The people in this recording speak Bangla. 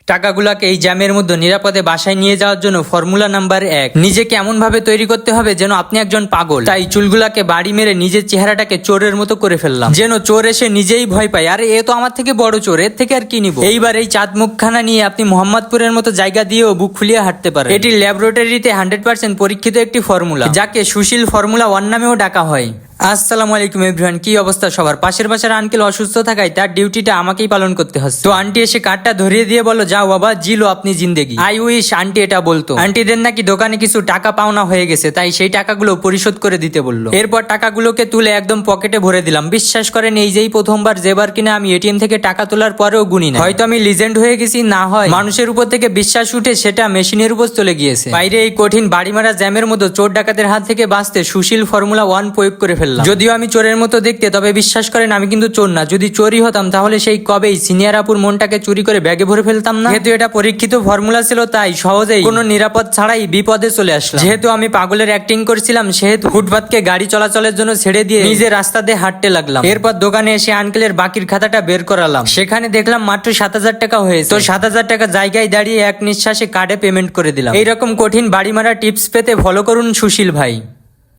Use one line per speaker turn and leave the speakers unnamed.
টাকাগুলাকে এই জ্যামের মধ্যে নিরাপদে বাসায় নিয়ে যাওয়ার জন্য ফর্মুলা নাম্বার 1, নিজেকে এমন ভাবে তৈরি করতে হবে যেন আপনি একজন পাগল। তাই চুলগুলাকে বাড়ি মেরে নিজের চেহারাটাকে চোরের মতো করে ফেললাম, যেন চোর এসে নিজেই ভয় পায়, আরে এ তো আমার থেকে বড় চোর, এর থেকে আর কি নিব। এইবার এই চাঁদ মুখখানা নিয়ে আপনি মোহাম্মদপুরের মতো জায়গা দিয়েও বুক ফুলিয়ে হাঁটতে পারেন। এটি ল্যাবরেটরিতে 100% পরীক্ষিত একটি ফর্মুলা, যাকে সুশীল ফর্মুলা 1 নামেও ডাকা হয়। আসসালামু আলাইকুম এভরিওয়ান, কি অবস্থা সবার? পাশের বাসার আঙ্কেল অসুস্থ থাকায় তার ডিউটিটা আমাকেই পালন করতে হচ্ছে। তো আন্টি এসে কার্ডটা ধরিয়ে দিয়ে বলল, যাও বাবা, জিলো আপনি জিন্দেগি। আই উইশ আন্টি এটা বলতো। আন্টিদের নাকি দোকানে কিছু টাকা পাওনা হয়ে গেছে, তাই সেই টাকাগুলো পরিশোধ করে দিতে বললো। এরপর টাকাগুলোকে তুলে একদম পকেটে ভরে দিলাম। বিশ্বাস করেন, এই যেই প্রথমবার যেবার কিনা আমি এটিএম থেকে টাকা তোলার পরেও গুনি না। হয়তো আমি লিজেন্ড হয়ে গেছি, না হয় মানুষের উপর থেকে বিশ্বাস উঠে সেটা মেশিনের উপর চলে গিয়েছে। বাইরে এই কঠিন বাড়ি মারা জ্যামের মতো চোর ডাকাতের হাত থেকে বাঁচতে সুশীল ফর্মুলা 1 প্রয়োগ করে ফেললাম। যদিও আমি চোরের মতো দেখতে, তবে বিশ্বাস করেন আমি কিন্তু চোর না। যদি চোরই হতাম তাহলে সেই কবেই সিনিয়র আপুর মনটাকে চুরি করে ব্যাগে ভরে ফেলতাম না। যেহেতু এটা পরীক্ষিত ফর্মুলা ছিল, তাই সহজেই কোনো নিরাপদ ছাড়াই বিপদে চলে আসলাম। যেহেতু আমি পাগলের অ্যাক্টিং করছিলাম, সেহেতু ফুটপাতকে গাড়ি চলাচলের জন্য ছেড়ে দিয়ে নিজে রাস্তা দিয়ে হাঁটতে লাগলাম। এরপর দোকানে এসে আঙ্কেলের বাকির খাতাটা বের করালাম। সেখানে দেখলাম মাত্র 7,000 টাকা হয়েছে। তো 7,000 টাকা জায়গায় দাঁড়িয়ে এক নিঃশ্বাসে কার্ডে পেমেন্ট করে দিলাম। এইরকম কঠিন বাড়ি মারা টিপস পেতে ফলো করুন সুশীল ভাই।